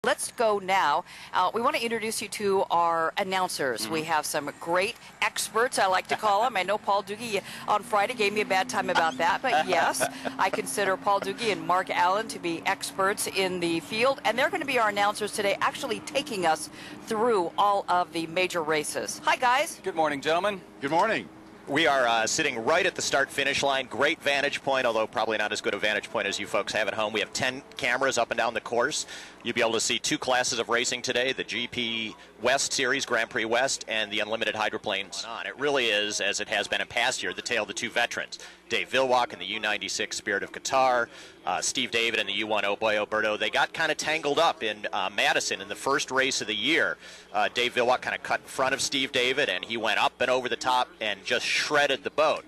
Let's go now. We want to introduce you to our announcers. We have some great experts, I like to call them. I know Paul Doogie on Friday gave me a bad time about that, but yes, I consider Paul Doogie and Mark Allen to be experts in the field, and they're going to be our announcers today, actually taking us through all of the major races. Hi, guys. Good morning, gentlemen. Good morning. We are sitting right at the start-finish line. Great vantage point, although probably not as good a vantage point as you folks have at home. We have 10 cameras up and down the course. You'll be able to see two classes of racing today, the GP West Series, Grand Prix West, and the Unlimited Hydroplanes. It really is, as it has been in past year, the tale of the two veterans. Dave Villwock in the U-96 Spirit of Qatar, Steve David in the U-1 Oh Boy Alberto. They got kind of tangled up in Madison in the first race of the year. Dave Villwock kind of cut in front of Steve David, and he went up and over the top and just shredded the boat.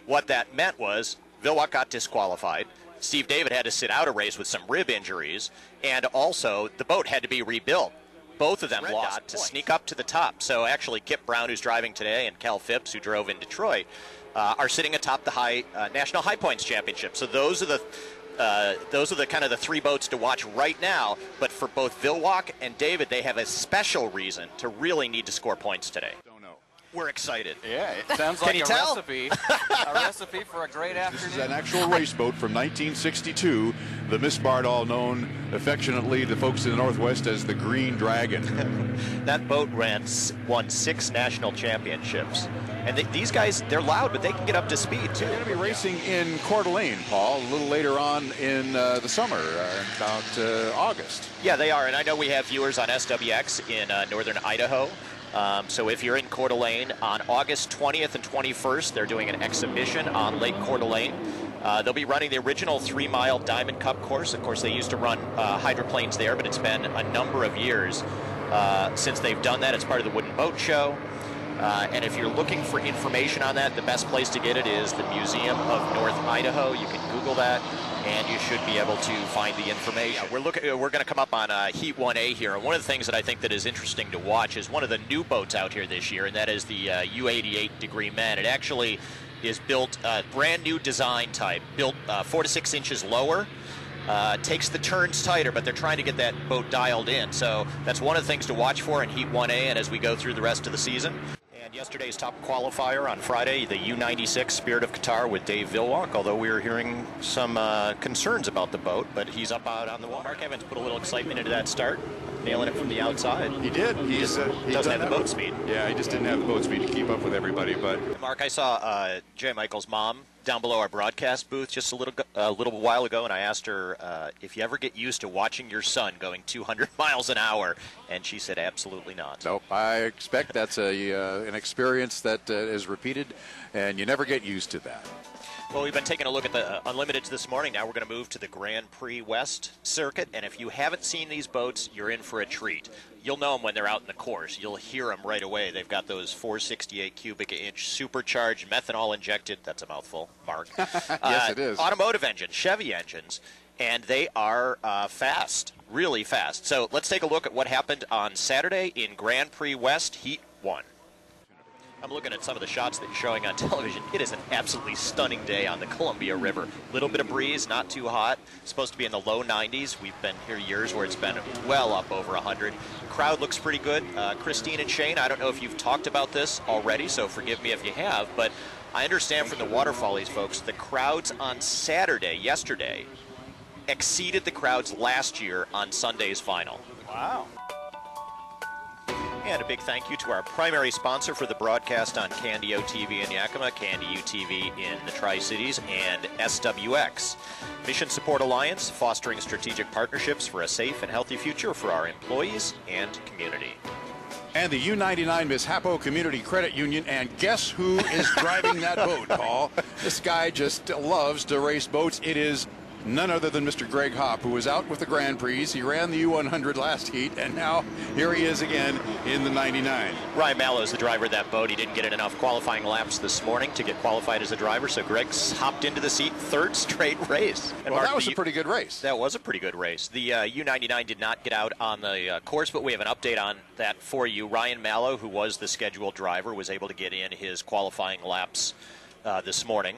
What that meant was Villwock got disqualified. Steve David had to sit out a race with some rib injuries, and also the boat had to be rebuilt. Both of them lost to sneak up to the top. So actually Kip Brown, who's driving today, and Cal Phipps, who drove in Detroit, are sitting atop the National High Points Championship. So those are the kind of the three boats to watch right now. But for both Villwock and David, they have a special reason to really need to score points today. We're excited. Yeah, it sounds like a recipe for a great afternoon. This is an actual race boat from 1962, the Miss Bardall, known affectionately to folks in the Northwest as the Green Dragon. That boat won 6 national championships. And these guys, they're loud, but they can get up to speed, too. They're going to be racing in Coeur d'Alene, Paul, a little later on in the summer, about August. Yeah, they are. And I know we have viewers on SWX in northern Idaho. So if you're in Coeur d'Alene on August 20th and 21st, they're doing an exhibition on Lake Coeur d'Alene. They'll be running the original 3-mile Diamond Cup course. Of course, they used to run hydroplanes there, but it's been a number of years since they've done that. It's part of the Wooden Boat Show. And if you're looking for information on that, the best place to get it is the Museum of North Idaho. You can Google that, and you should be able to find the information. We're going to come up on Heat 1A here, and one of the things that I think that is interesting to watch is one of the new boats out here this year, and that is the U-88 Degree Men. It actually is built brand new design type, built 4 to 6 inches lower. Takes the turns tighter, but they're trying to get that boat dialed in. So that's one of the things to watch for in Heat 1A and as we go through the rest of the season. And yesterday's top qualifier on Friday, the U-96 Spirit of Qatar with Dave Villwock, although we were hearing some concerns about the boat, but he's up out on the wall. Mark Evans put a little excitement into that start, nailing it from the outside. He did. He doesn't have the boat speed. Yeah, he just didn't have the boat speed to keep up with everybody. But Mark, I saw Jay Michael's mom down below our broadcast booth just a little while ago, and I asked her if you ever get used to watching your son going 200 miles an hour, and she said absolutely not. Nope, I expect that's an experience that is repeated, and you never get used to that. Well, we've been taking a look at the Unlimiteds this morning. Now we're going to move to the Grand Prix West circuit, and if you haven't seen these boats, you're in for a treat. You'll know them when they're out in the course. You'll hear them right away. They've got those 468 cubic inch supercharged, methanol injected, that's a mouthful, Mark. Yes, it is. Automotive engines, Chevy engines, and they are fast, really fast. So let's take a look at what happened on Saturday in Grand Prix West Heat 1. I'm looking at some of the shots that you're showing on television. It is an absolutely stunning day on the Columbia River. Little bit of breeze, not too hot. Supposed to be in the low 90s. We've been here years where it's been well up over 100. Crowd looks pretty good. Christine and Shane, I don't know if you've talked about this already, so forgive me if you have, but I understand from the Waterfallies folks, the crowds on Saturday, yesterday, exceeded the crowds last year on Sunday's final. Wow. And a big thank you to our primary sponsor for the broadcast on KNDO-TV in Yakima, KNDU-TV in the Tri-Cities, and SWX. Mission Support Alliance, fostering strategic partnerships for a safe and healthy future for our employees and community. And the U-99 Miss Hapo Community Credit Union, and guess who is driving that boat, Paul? This guy just loves to race boats. It is none other than Mr. Greg Hopp, who was out with the Grand Prix. He ran the U-100 last heat, and now here he is again in the 99. Ryan Mallow is the driver of that boat. He didn't get enough qualifying laps this morning to get qualified as a driver, so Greg hopped into the seat, third straight race. And well, Mark, that was a pretty good race. That was a pretty good race. The U-99 did not get out on the course, but we have an update on that for you. Ryan Mallow, who was the scheduled driver, was able to get in his qualifying laps this morning.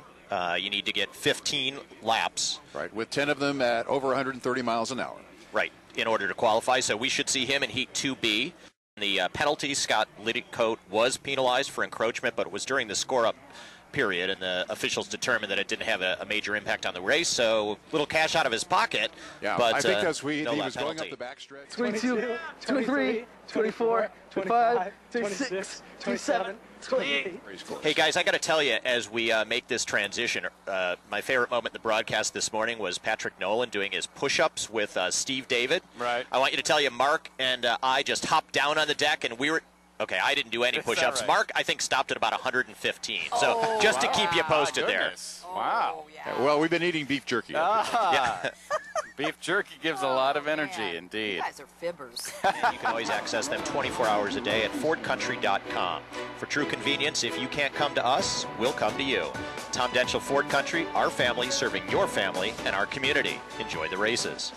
You need to get 15 laps. Right, with 10 of them at over 130 miles an hour. Right. in order to qualify. So we should see him in Heat 2B. The penalty, Scott Liddicoat was penalized for encroachment, but it was during the score-up period, and the officials determined that it didn't have a major impact on the race, so little cash out of his pocket. Yeah, but I think that's no he was penalty. going up the backstretch. 22, 23, 24, 25, 26, 27, 28. Hey guys, I got to tell you, as we make this transition, my favorite moment in the broadcast this morning was Patrick Nolan doing his push-ups with Steve David. Right. I want you to tell you, Mark and I just hopped down on the deck, and we were. Okay, I didn't do any push-ups. Right? Mark, I think, stopped at about 115. So just to keep you posted there. Wow. Yeah. Well, we've been eating beef jerky. Yeah. Beef jerky gives a lot of energy, Man, indeed. You guys are fibbers. And you can always access them 24 hours a day at FordCountry.com. For true convenience, if you can't come to us, we'll come to you. Tom Denchel Ford Country, our family serving your family and our community. Enjoy the races.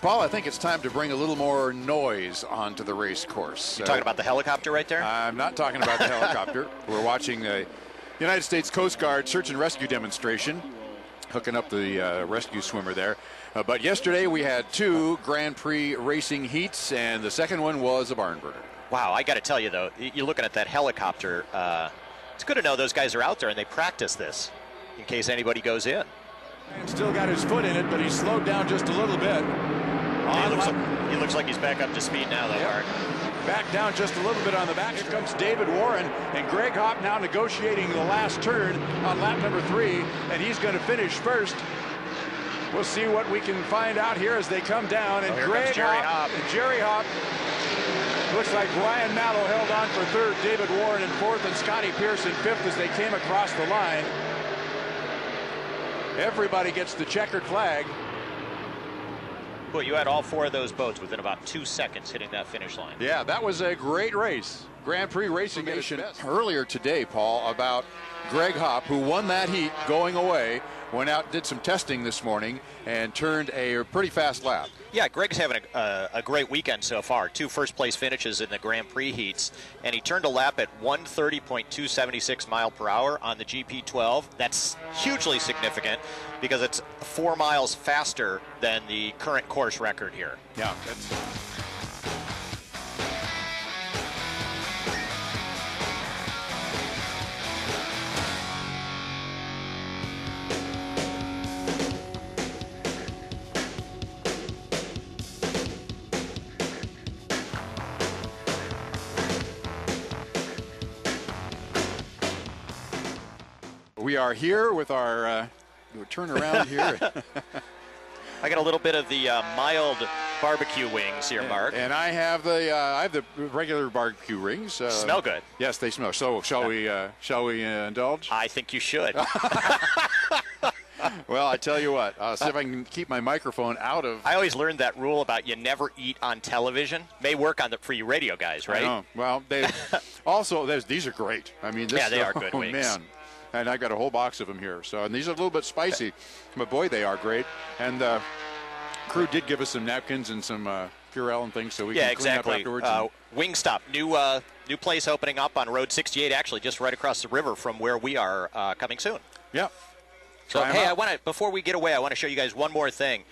Paul, I think it's time to bring a little more noise onto the race course. You're talking about the helicopter right there? I'm not talking about the helicopter. We're watching the United States Coast Guard search and rescue demonstration, hooking up the rescue swimmer there. But yesterday we had 2 Grand Prix racing heats, and the second one was a barn burner. Wow, I got to tell you, though, you're looking at that helicopter. It's good to know those guys are out there and they practice this in case anybody goes in. And still got his foot in it, but he slowed down just a little bit. He looks like he's back up to speed now, though, Mark. Back down just a little bit on the back. Here comes David Warren, and Greg Hopp now negotiating the last turn on lap number 3, and he's going to finish first. We'll see what we can find out here as they come down. And Greg Hopp and Jerry Hopp. Looks like Ryan Mallow held on for 3rd, David Warren in 4th, and Scotty Pearson 5th as they came across the line. Everybody gets the checkered flag. Well, you had all 4 of those boats within about 2 seconds hitting that finish line. Yeah, that was a great race. Grand Prix Racing Nation earlier today, Paul, about Greg Hopp, who won that heat going away, went out, did some testing this morning, and turned a pretty fast lap. Yeah, Greg's having a great weekend so far. 2 first-place finishes in the Grand Prix heats, and he turned a lap at 130.276 mile per hour on the GP12. That's hugely significant because it's 4 miles faster than the current course record here. Yeah, that's... We are here with our turn around here. I got a little bit of the mild barbecue wings here, Mark. And I have the regular barbecue rings. Smell good. Yes, they smell. So shall we indulge? I think you should. Well, I tell you what. See if I can keep my microphone out of. I always learned that rule about you never eat on television. May work on for you radio guys, right? I know. Well, they also these are great. I mean, this, yeah, they are good oh, wings. Man. And I've got a whole box of them here. So, and these are a little bit spicy, but boy, they are great. And the crew did give us some napkins and some Purell and things, so we can clean up afterwards. Wingstop, new place opening up on Road 68, actually just right across the river from where we are, coming soon. Yeah. So hey, before we get away, I want to show you guys one more thing.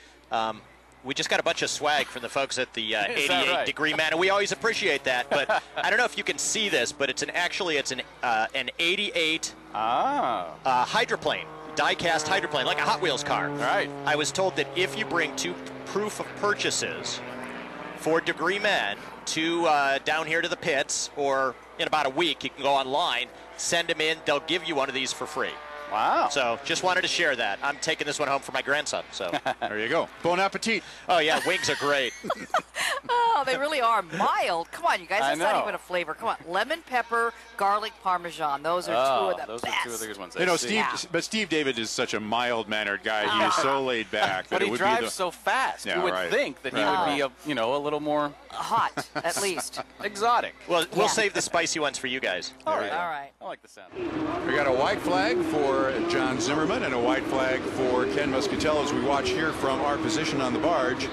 We just got a bunch of swag from the folks at the 88 Degree Man, and we always appreciate that. But I don't know if you can see this, but it's an 88 hydroplane, die-cast hydroplane, like a Hot Wheels car. All right. I was told that if you bring 2 proof of purchases for Degree Men to down here to the pits, or in about a week, you can go online, send them in. They'll give you one of these for free. Wow. So just wanted to share that. I'm taking this one home for my grandson. So there you go. Bon appetit. Oh, yeah, wings are great. Oh, they really are mild. Come on, you guys. That's not know. even a flavor. Come on. Lemon pepper, garlic, Parmesan. Those are 2 of the best. Those are 2 of the good ones. You know, but Steve David is such a mild-mannered guy. He is so laid back. But he drives so fast. Yeah, you would think that he would be a little more hot, at least. exotic. Well, we'll save the spicy ones for you guys. All right. All right. I like the sound. We got a white flag for John Zimmerman and a white flag for Ken Muscatello as we watch here from our position on the barge.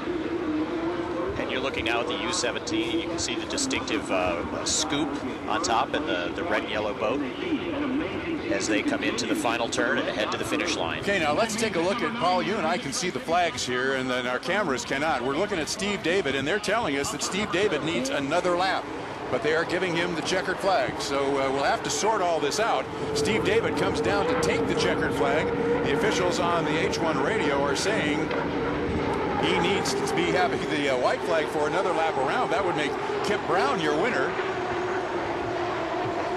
And you're you're looking out at the U-17, you can see the distinctive scoop on top and the red and yellow boat as they come into the final turn and head to the finish line. Okay, now let's take a look at, Paul, you and I can see the flags here, and then our cameras cannot. We're looking at Steve David, and they're telling us that Steve David needs another lap, but they are giving him the checkered flag. So we'll have to sort all this out. Steve David comes down to take the checkered flag. The officials on the H1 radio are saying he needs to be having the white flag for another lap around. That would make Kip Brown your winner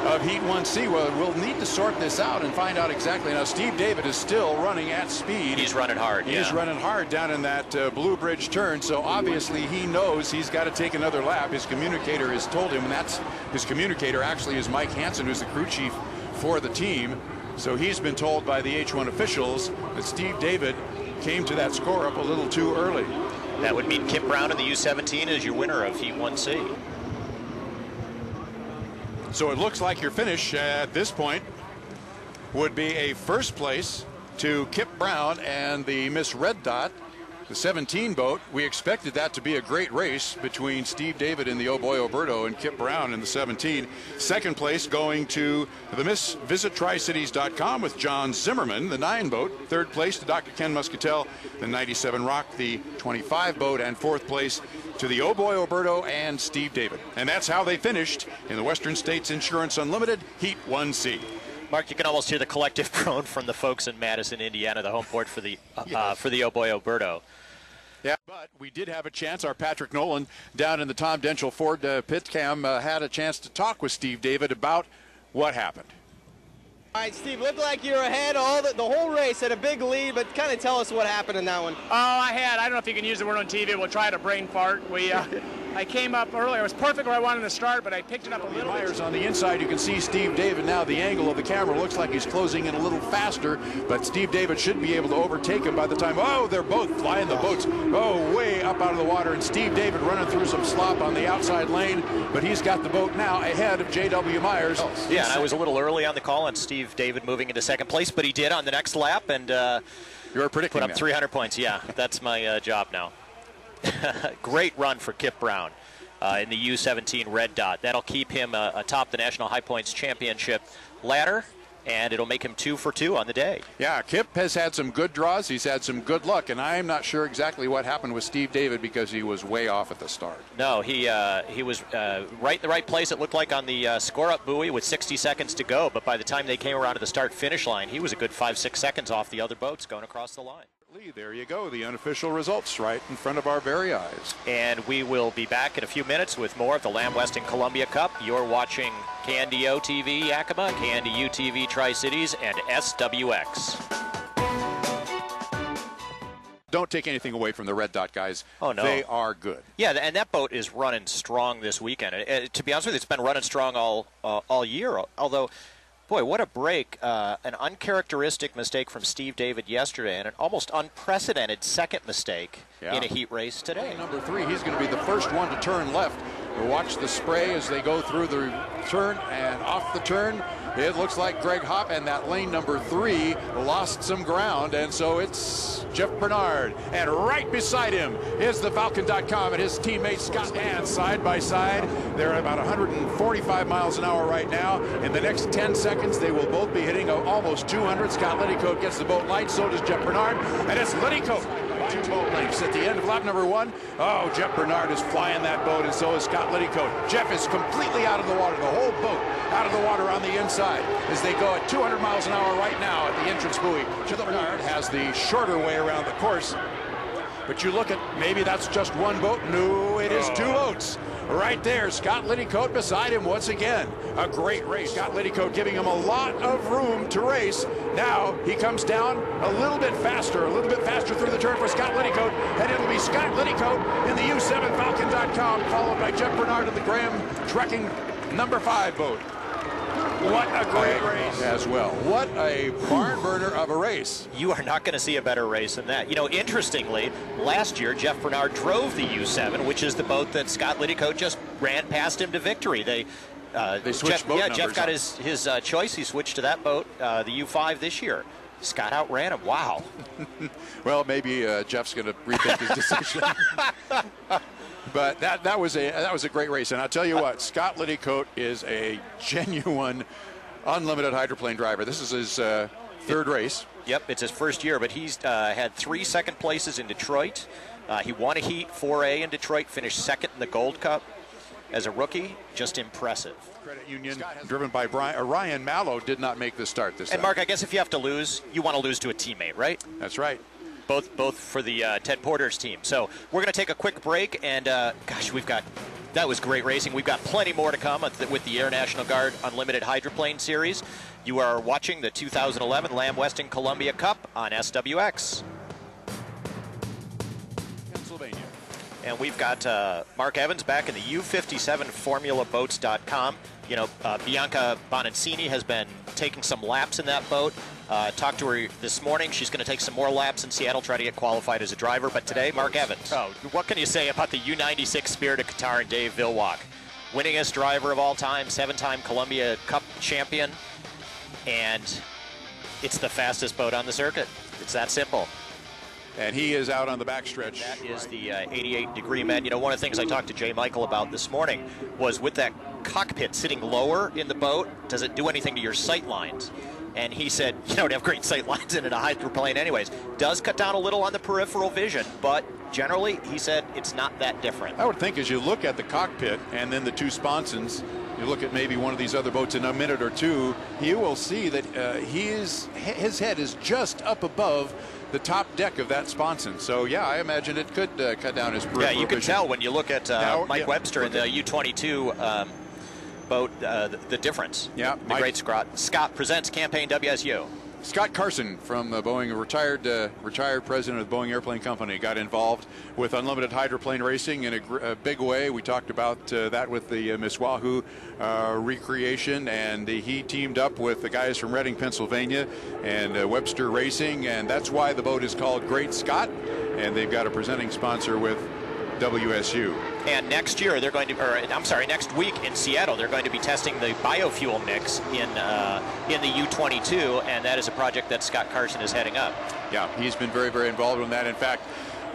of Heat 1C. Well, we'll need to sort this out and find out exactly. Now, Steve David is still running at speed. He's running hard, He's running hard down in that Blue Bridge turn, so obviously he knows he's got to take another lap. His communicator has told him, and that's his communicator actually is Mike Hansen, who's the crew chief for the team. So he's been told by the H1 officials that Steve David came to that score up a little too early. That would mean Kip Brown in the U-17 is your winner of Heat 1C. So it looks like your finish at this point would be a first place to Kip Brown and the Miss Red Dot, the 17 boat. We expected that to be a great race between Steve David in the Oh Boy Oberto and Kip Brown in the 17. Second place going to the Miss Visit TriCities.com with John Zimmerman, the 9 boat. Third place to Dr. Ken Muscatel, the 97 Rock, the 25 boat. And fourth place to the Oh Boy Oberto and Steve David. And that's how they finished in the Western States Insurance Unlimited Heat 1C. Mark, you can almost hear the collective groan from the folks in Madison, Indiana, the home port for the Oh Boy Oberto. Yeah, but we did have a chance. Our Patrick Nolan down in the Tom Denchel Ford pit cam had a chance to talk with Steve David about what happened. All right, Steve, looked like you were ahead all the whole race, had a big lead, but kind of tell us what happened in that one. Oh, I don't know if you can use the word on TV, we'll try to brain fart. I came up earlier, it was perfect where I wanted to start, but I picked it up a little bit. Myers on the inside, you can see Steve David now. The angle of the camera looks like he's closing in a little faster, but Steve David should be able to overtake him by the time. Oh, they're both flying the boats. Oh, way up out of the water, and Steve David running through some slop on the outside lane, but he's got the boat now ahead of J.W. Myers. Yeah, and I was a little early on the call on Steve David moving into second place, but he did on the next lap, and you're predicting put up 300 points. Yeah, that's my job now. Great run for Kip Brown in the U-17 Red Dot. That'll keep him atop the National High Points Championship ladder, and it'll make him 2 for 2 on the day. Yeah, Kip has had some good draws. He's had some good luck, and I'm not sure exactly what happened with Steve David because he was way off at the start. No, he was right in the right place, it looked like, on the score-up buoy with 60 seconds to go, but by the time they came around to the start-finish line, he was a good 5-6 seconds off the other boats going across the line. There you go, the unofficial results right in front of our very eyes. And we will be back in a few minutes with more of the Lamb Weston Columbia Cup. You're watching KNDO-TV Yakima, KNDU-TV Tri-Cities, and SWX. Don't take anything away from the Red Dot guys. Oh, no. They are good. Yeah, and that boat is running strong this weekend. To be honest with you, it's been running strong all year, although... Boy, what a break. An uncharacteristic mistake from Steve David yesterday and an almost unprecedented second mistake in a heat race today. Number 3, he's going to be the first one to turn left. We'll watch the spray as they go through the turn and off the turn. It looks like Greg Hopp and that lane number 3 lost some ground, and so it's Jeff Bernard. And right beside him is the Falcon.com and his teammate Scott Mann side by side. They're at about 145 miles an hour right now. In the next 10 seconds, they will both be hitting almost 200. Scott Liddycoat gets the boat light, so does Jeff Bernard. And it's Liddycoat. 2 boat lengths at the end of lap number 1. Oh, Jeff Bernard is flying that boat, and so is Scott Liddycoat. Jeff is completely out of the water, the whole boat out of the water on the inside as they go at 200 miles an hour right now at the entrance buoy. Jeff Bernard has the shorter way around the course. But you look at, maybe that's just one boat. No, it is 2 boats. Right there, Scott Liddycoat beside him once again. A great race. Scott Liddycoat giving him a lot of room to race. Now he comes down a little bit faster through the turn for Scott Liddycoat, and it'll be Scott Liddycoat in the U7 Falcon.com, followed by Jeff Bernard in the Graham Trekking number 5 boat. What a great race as well. What a barn burner of a race. You are not going to see a better race than that. You know, interestingly, last year Jeff Bernard drove the U7, which is the boat that Scott Liddycoat just ran past him to victory. They switched boat numbers. Jeff got his choice. He switched to that boat, the U5 this year. Scott outran him. Wow. Well, maybe Jeff's going to rethink his decision. But that was a great race, and I'll tell you what, Scott Liddycote is a genuine unlimited hydroplane driver. This is his third race. Yep, it's his first year, but he's had 3 second places in Detroit. He won a heat 4A in Detroit, finished second in the Gold Cup as a rookie. Just impressive. Credit Union, driven by Ryan Mallow, did not make the start this time. And Mark, I guess if you have to lose, you want to lose to a teammate, right? That's right. Both for the Ted Porter's team. So we're going to take a quick break, and gosh, that was great racing. We've got plenty more to come with the Air National Guard Unlimited Hydroplane Series. You are watching the 2011 Lamb Weston Columbia Cup on SWX. Pennsylvania. And we've got Mark Evans back in the U57formulaboats.com. You know, Bianca Bonancini has been taking some laps in that boat. Talked to her this morning. She's going to take some more laps in Seattle, try to get qualified as a driver. But today, Mark Evans. Oh, what can you say about the U96 Spirit of Qatar and Dave Villwock? Winningest driver of all time, 7-time Columbia Cup champion. And it's the fastest boat on the circuit. It's that simple. And he is out on the backstretch. That is the 88-degree men. You know, one of the things I talked to Jay Michael about this morning was with that cockpit sitting lower in the boat, does it do anything to your sight lines? And he said, you don't have great sight lines in a hydroplane anyways. Does cut down a little on the peripheral vision, but generally, he said, it's not that different. I would think as you look at the cockpit and then the two sponsons, you look at maybe one of these other boats in a minute or two, you will see that his head is just up above the top deck of that sponson. So, yeah, I imagine it could cut down his peripheral vision. Yeah, you can tell when you look at Mike Webster in the U-22 boat, the difference. Yeah, the great Scott presents Campaign WSU. Scott Carson from Boeing, retired president of the Boeing Airplane Company, got involved with unlimited hydroplane racing in a big way. We talked about that with the Miss Wahoo recreation, and he teamed up with the guys from Reading, Pennsylvania, and Webster Racing, and that's why the boat is called Great Scott, and they've got a presenting sponsor with WSU. And next year they're going to, next week in Seattle, they're going to be testing the biofuel mix in the U-22, and that is a project that Scott Carson is heading up. Yeah, he's been very, very involved in that. In fact,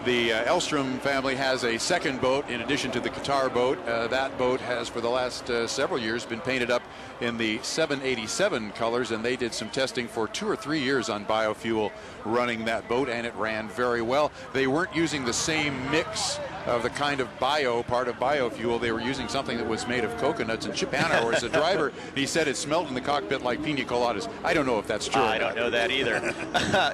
the Elstrom family has a second boat in addition to the Qatar boat. That boat has, for the last several years, been painted up in the 787 colors, and they did some testing for 2 or 3 years on biofuel running that boat, and it ran very well. They weren't using the same mix of the kind of part of biofuel. They were using something that was made of coconuts, and Chip Hanover is the driver. He said it smelled in the cockpit like pina coladas. I don't know if that's true. I don't know that either.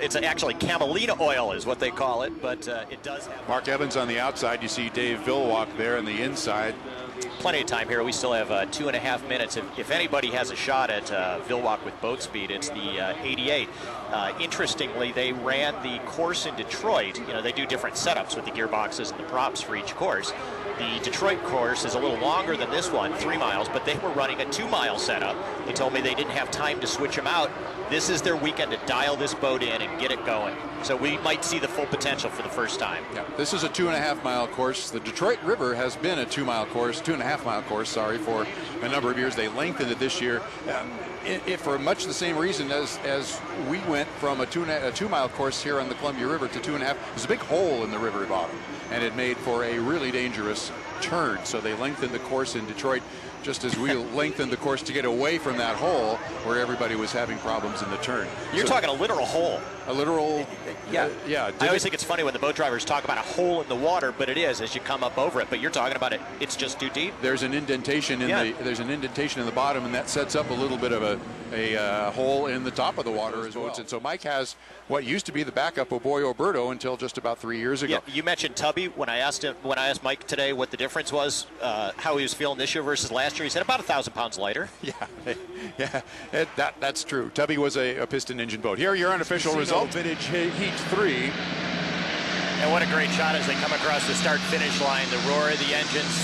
It's actually camelina oil is what they call it, but it does have... Mark Evans on the outside. You see Dave Villwock there on the inside. Plenty of time here. We still have 2.5 minutes. If anybody has a shot at Villwock with boat speed, it's the 88. Interestingly, they ran the course in Detroit. You know, they do different setups with the gearboxes and the props for each course. The Detroit course is a little longer than this one, 3 miles, but they were running a 2-mile setup. They told me they didn't have time to switch them out. This is their weekend to dial this boat in and get it going. So we might see the full potential for the first time. Yeah, this is a 2.5-mile course. The Detroit River has been a 2.5-mile course, sorry, for a number of years. They lengthened it this year. For much the same reason as we went from a 2-mile course here on the Columbia River to 2.5. There's a big hole in the river bottom, and it made for a really dangerous turn. So they lengthened the course in Detroit just as we lengthened the course to get away from that hole where everybody was having problems in the turn. You're talking a literal hole. A literal, yeah. I always think it's funny when the boat drivers talk about a hole in the water, but it is as you come up over it. But you're talking about it's just too deep. There's an indentation in the bottom, and that sets up a little bit of a hole in the top of the water as well. And so Mike has what used to be the backup of Boy Oberto until just about 3 years ago. Yeah, you mentioned Tubby. When I asked Mike today what the difference was, how he was feeling this year versus last year, he said about 1,000 pounds lighter. Yeah, that's true. Tubby was a piston engine boat. Here are your unofficial results. Vintage Heat 3. And what a great shot as they come across the start-finish line. The roar of the engines,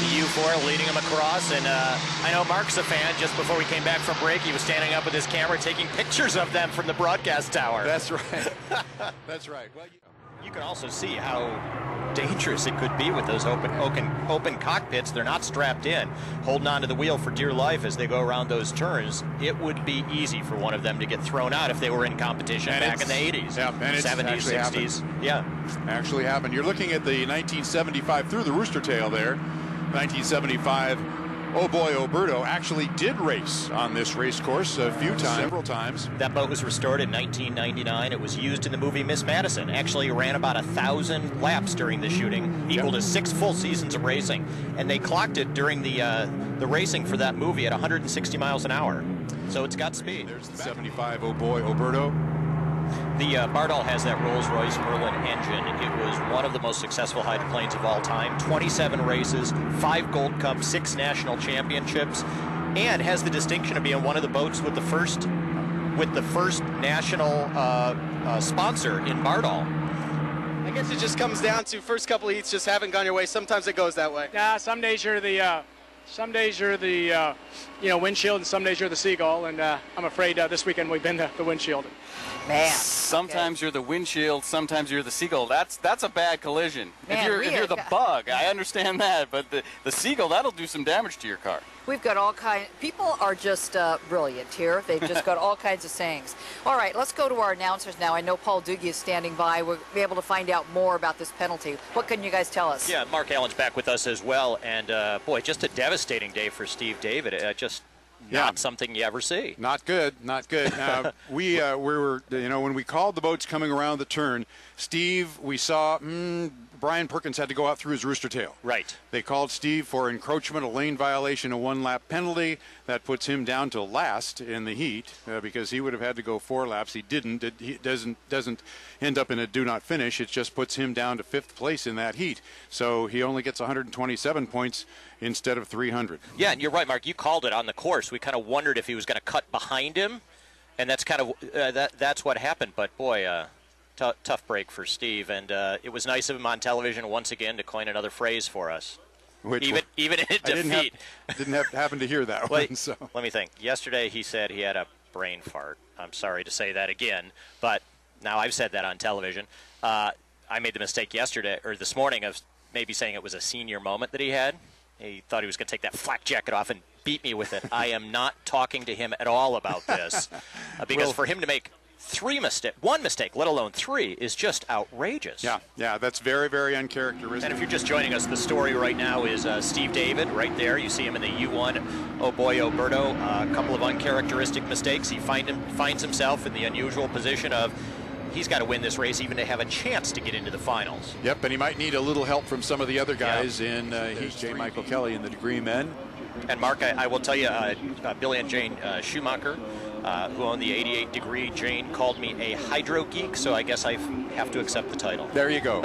the U4 leading them across. And I know Mark's a fan. Just before we came back from break, he was standing up with his camera taking pictures of them from the broadcast tower. That's right. That's right. Well, You can also see how dangerous it could be with those open cockpits. They're not strapped in, holding onto the wheel for dear life as they go around those turns. It would be easy for one of them to get thrown out if they were in competition back in the 80s, yeah, and 70s, 60s. Happened. Yeah, actually happened. You're looking at the 1975 through the rooster tail there. 1975. Oh boy, Oberto actually did race on this race course a few times, several times. That boat was restored in 1999. It was used in the movie Miss Madison. Actually ran about 1,000 laps during the shooting, equal to 6 full seasons of racing. And they clocked it during the racing for that movie at 160 miles an hour. So it's got speed. There's the 75 Oh boy, Oberto. The Bardol has that Rolls-Royce Merlin engine. It was one of the most successful hydroplanes of all time. 27 races, 5 Gold Cups, 6 national championships, and has the distinction of being one of the boats with the first national sponsor in Bardol. I guess it just comes down to first couple of heats just haven't gone your way. Sometimes it goes that way. Yeah, some days you're the windshield, and some days you're the seagull. And I'm afraid this weekend we've been the windshield. Man. Sometimes you're the windshield, sometimes you're the seagull. That's a bad collision. Man, if you're the bug, I understand that, but the seagull, that'll do some damage to your car. We've got all kinds. People are just brilliant here. They've just got all kinds of sayings. All right, let's go to our announcers now. I know Paul Doogie is standing by. We'll be able to find out more about this penalty. What can you guys tell us? Yeah, Mark Allen's back with us as well. And, boy, just a devastating day for Steve David. Not something you ever see. Not good, not good. We were, when we called the boats coming around the turn, Steve, we saw Brian Perkins had to go out through his rooster tail. Right. They called Steve for encroachment, a lane violation, a 1-lap penalty. That puts him down to last in the heat because he would have had to go 4 laps. He didn't. He doesn't end up in a do not finish. It just puts him down to 5th place in that heat. So he only gets 127 points instead of 300. Yeah, and you're right, Mark. You called it on the course. We kind of wondered if he was going to cut behind him, and that's kind of that's what happened. But boy, tough break for Steve, and it was nice of him on television once again to coin another phrase for us. Even in defeat. Didn't happen to hear that one. So let me think. Yesterday he said he had a brain fart. I'm sorry to say that again, but now I've said that on television. I made the mistake yesterday or this morning of maybe saying it was a senior moment that he had. He thought he was going to take that flak jacket off and beat me with it. I am not talking to him at all about this because for him to make one mistake, let alone 3, is just outrageous. Yeah, that's very, very uncharacteristic. And if you're just joining us, the story right now is Steve David right there. You see him in the U1. Oh boy, Oberto. A couple of uncharacteristic mistakes. He finds himself in the unusual position of he's got to win this race even to have a chance to get into the finals. Yep, and he might need a little help from some of the other guys in J. Michael Kelly in the degree men. And Mark, I will tell you, Billy and Jane Schumacher, who own the 88 degree, Jane called me a hydro geek, so I guess I have to accept the title. There you go.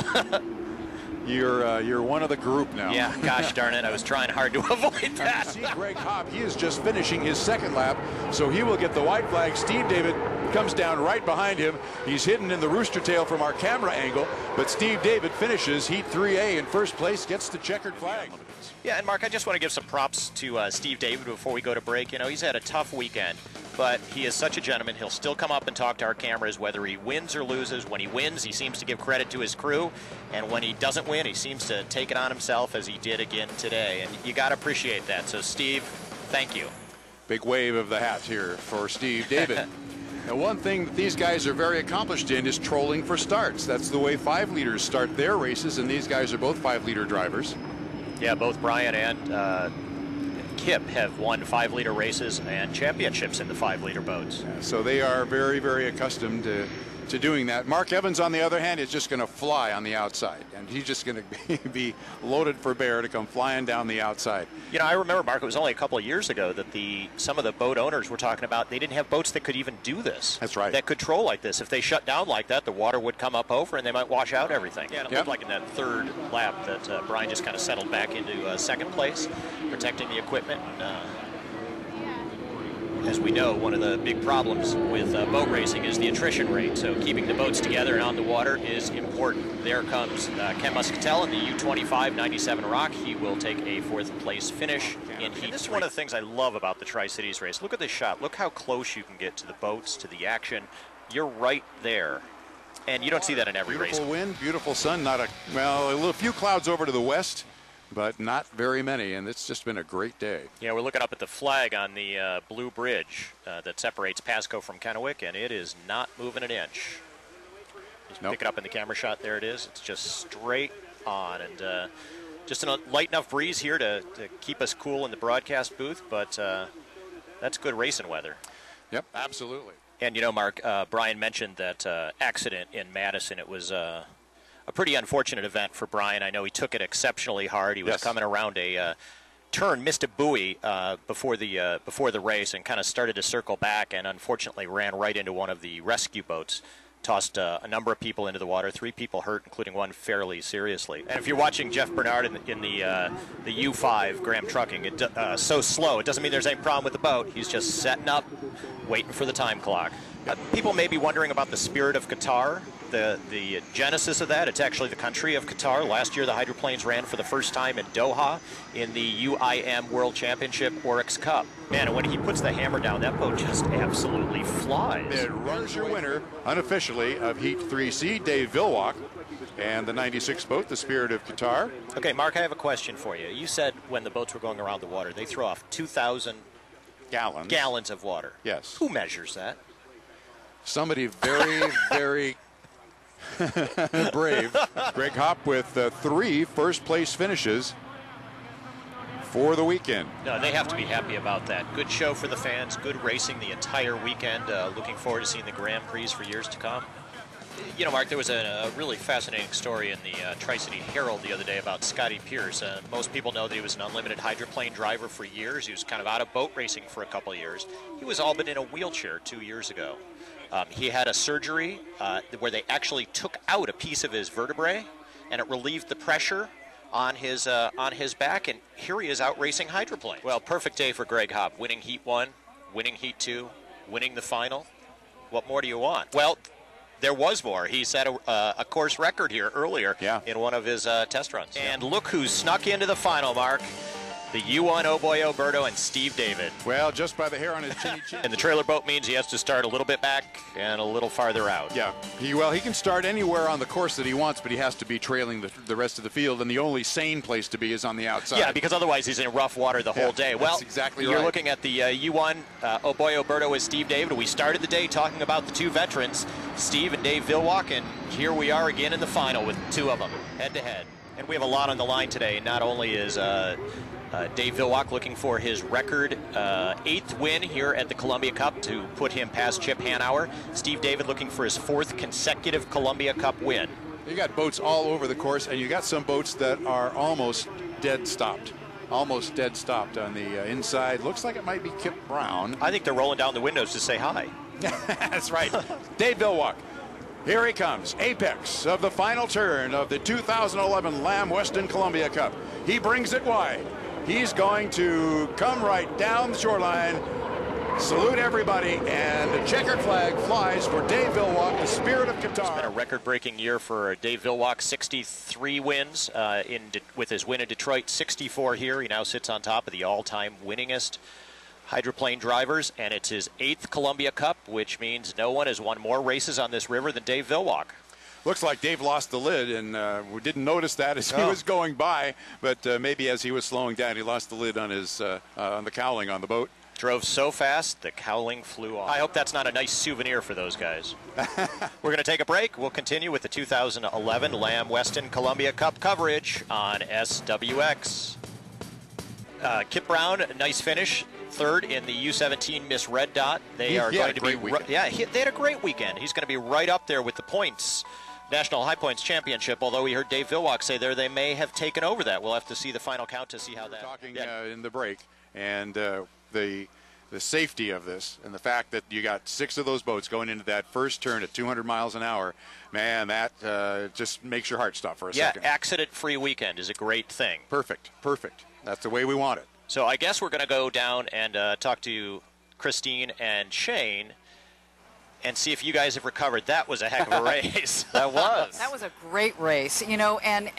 You're one of the group now. Yeah, gosh darn it, I was trying hard to avoid that. See Greg Hopp, he is just finishing his 2nd lap, so he will get the white flag. Steve David comes down right behind him. He's hidden in the rooster tail from our camera angle, but Steve David finishes Heat 3A in 1st place, gets the checkered flag. Yeah, and Mark, I just want to give some props to Steve David before we go to break. You know, he's had a tough weekend, but he is such a gentleman. He'll still come up and talk to our cameras whether he wins or loses. When he wins, he seems to give credit to his crew, and when he doesn't win, he seems to take it on himself as he did again today, and you got to appreciate that. So, Steve, thank you. Big wave of the hat here for Steve David. Now, one thing that these guys are very accomplished in is trolling for starts. That's the way 5-liters start their races, and these guys are both 5-liter drivers. Yeah, both Brian and Kip have won 5-liter races and championships in the 5-liter boats. Yeah, so they are very, very accustomed to doing that. Mark Evans, on the other hand, is just going to fly on the outside, and he's just going to be loaded for bear to come flying down the outside. You know, I remember, Mark, it was only a couple of years ago that some of the boat owners were talking about they didn't have boats that could even do this. That's right. That could troll like this. If they shut down like that, the water would come up over and they might wash out everything. Yeah, and it looked like in that 3rd lap that Brian just kind of settled back into 2nd place, protecting the equipment. As we know, one of the big problems with boat racing is the attrition rate. So keeping the boats together and on the water is important. There comes Ken Muscatel in the U25 97 Rock. He will take a 4th place finish in Heat 3. This is one of the things I love about the Tri-Cities race. Look at this shot. Look how close you can get to the boats, to the action. You're right there. And you don't see that in every race. Beautiful wind, beautiful sun. Not a few clouds over to the west, but not very many. And it's just been a great day. Yeah, we're looking up at the flag on the blue bridge that separates Pasco from Kennewick, and it is not moving an inch. Just pick it up in the camera shot. There it is. It's just straight on, and just a light enough breeze here to keep us cool in the broadcast booth, but that's good racing weather. Yep, absolutely. And, you know, Mark, Brian mentioned that accident in Madison. It was a pretty unfortunate event for Brian. I know he took it exceptionally hard. He was coming around a turn, missed a buoy before the race, and kind of started to circle back, and unfortunately ran right into one of the rescue boats. Tossed a number of people into the water. 3 people hurt, including one fairly seriously. And if you're watching Jeff Bernard in the U5 Graham Trucking, so slow, it doesn't mean there's any problem with the boat. He's just setting up, waiting for the time clock. People may be wondering about the Spirit of Qatar. The genesis of that, it's actually the country of Qatar. Last year, the hydroplanes ran for the first time in Doha in the UIM World Championship Oryx Cup. Man, and when he puts the hammer down, that boat just absolutely flies. It runs your winner, unofficially, of Heat 3C, Dave Villwalk, and the 96 boat, the Spirit of Qatar. Okay, Mark, I have a question for you. You said when the boats were going around the water, they throw off 2,000 gallons of water. Yes. Who measures that? Somebody very, very brave. Greg Hopp with 3 first-place finishes for the weekend. No, they have to be happy about that. Good show for the fans, good racing the entire weekend. Looking forward to seeing the Grand Prix for years to come. You know, Mark, there was a really fascinating story in the Tri-City Herald the other day about Scotty Pierce. Most people know that he was an unlimited hydroplane driver for years. He was kind of out of boat racing for a couple of years. He was all but in a wheelchair 2 years ago. He had a surgery where they actually took out a piece of his vertebrae, and it relieved the pressure on his back, and here he is out racing hydroplane. Well, perfect day for Greg Hopp, winning Heat 1, winning Heat 2, winning the final. What more do you want? Well, there was more. He set a course record here earlier in one of his test runs. And look who snuck into the final, Mark. The U1 Oh Boy Alberto and Steve David. Well, just by the hair on his chinny chin. And the trailer boat means he has to start a little bit back and a little farther out. Yeah. He can start anywhere on the course that he wants, but he has to be trailing the rest of the field, and the only sane place to be is on the outside. Yeah, because otherwise he's in rough water the whole day. Well, that's exactly you're right. looking at the U1 Oh Boy Alberto with Steve David. We started the day talking about the 2 veterans, Steve and Dave Villwalk, and here we are again in the final with 2 of them, head-to-head. And we have a lot on the line today. Not only is Dave Villwalk looking for his record 8th win here at the Columbia Cup to put him past Chip Hanauer. Steve David looking for his 4th consecutive Columbia Cup win. You got boats all over the course, and you got some boats that are almost dead stopped. Almost dead stopped on the inside. Looks like it might be Kip Brown. I think they're rolling down the windows to say hi. That's right. Dave Villwalk. Here he comes, apex of the final turn of the 2011 Lamb Weston Columbia Cup. He brings it wide. He's going to come right down the shoreline, salute everybody, and the checkered flag flies for Dave Villwalk, the Spirit of Qatar. It's been a record-breaking year for Dave Villwalk, 63 wins with his win in Detroit, 64 here. He now sits on top of the all-time winningest hydroplane drivers, and it's his 8th Columbia Cup, which means no one has won more races on this river than Dave Villwalk. Looks like Dave lost the lid, and we didn't notice that as he was going by, but maybe as he was slowing down, he lost the lid on his on the cowling on the boat. Drove so fast, the cowling flew off. I hope that's not a nice souvenir for those guys. We're going to take a break. We'll continue with the 2011 Lamb Weston Columbia Cup coverage on SWX. Kip Brown, a nice finish. 3rd in the U17 Miss Red Dot. They are going to be they had a great weekend. He's going to be right up there with the points. National High Points Championship, although we heard Dave Villwalk say they may have taken over that. We'll have to see the final count to see how that... Talking in the break, and the safety of this, and the fact that you got 6 of those boats going into that first turn at 200 miles an hour, man, that just makes your heart stop for a second. Yeah, accident-free weekend is a great thing. Perfect, perfect. That's the way we want it. So I guess we're going to go down and talk to Christine and Shane and see if you guys have recovered. That was a heck of a race. That was. That was a great race, you know, and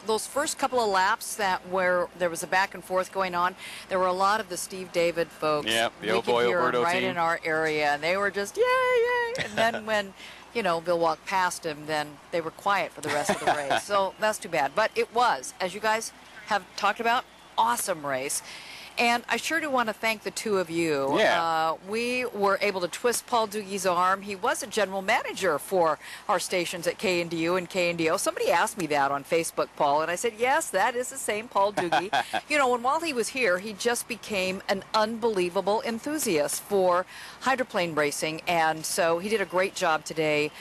those first couple of laps where there was a back and forth going on, there were a lot of the Steve David folks. Yeah, the Oh Boy Alberto right team. In our area, and they were just, yay, yay. And then when you know, they'll walk past him, then they were quiet for the rest of the race. So that's too bad. But it was, as you guys have talked about, awesome race. And I sure do want to thank the two of you. Yeah. We were able to twist Paul Doogie's arm. He was a general manager for our stations at KNDU and KNDO. Somebody asked me that on Facebook, Paul, and I said, yes, that is the same Paul Doogie. You know, and while he was here, he just became an unbelievable enthusiast for hydroplane racing, and so he did a great job today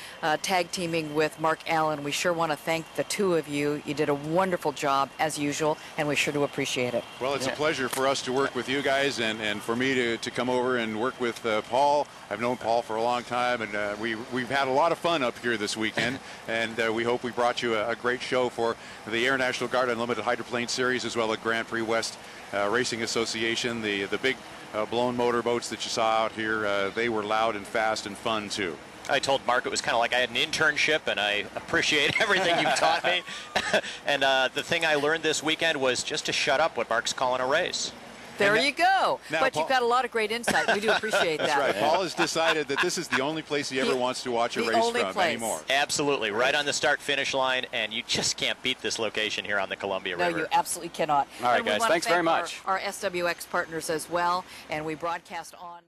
tag teaming with Mark Allen. We sure want to thank the two of you. You did a wonderful job, as usual, and we sure do appreciate it. Well, it's a pleasure for us to work with you guys, and for me to come over and work with Paul. I've known Paul for a long time, and we've had a lot of fun up here this weekend, and we hope we brought you a great show for the Air National Guard Unlimited Hydroplane Series, as well as Grand Prix West Racing Association. The big blown motor boats that you saw out here, they were loud and fast and fun too. I told Mark it was kind of like I had an internship, and I appreciate everything you've taught me. And the thing I learned this weekend was just to shut up when Mark's calling a race. There you go. Now, but Paul, you've got a lot of great insight. We do appreciate that. That's right. Paul has decided that this is the only place he ever wants to watch a race from anymore. Absolutely. Right on the start-finish line, and you just can't beat this location here on the Columbia River. No, you absolutely cannot. All right, and we guys. want to Thanks very much. Our SWX partners as well, and we broadcast on.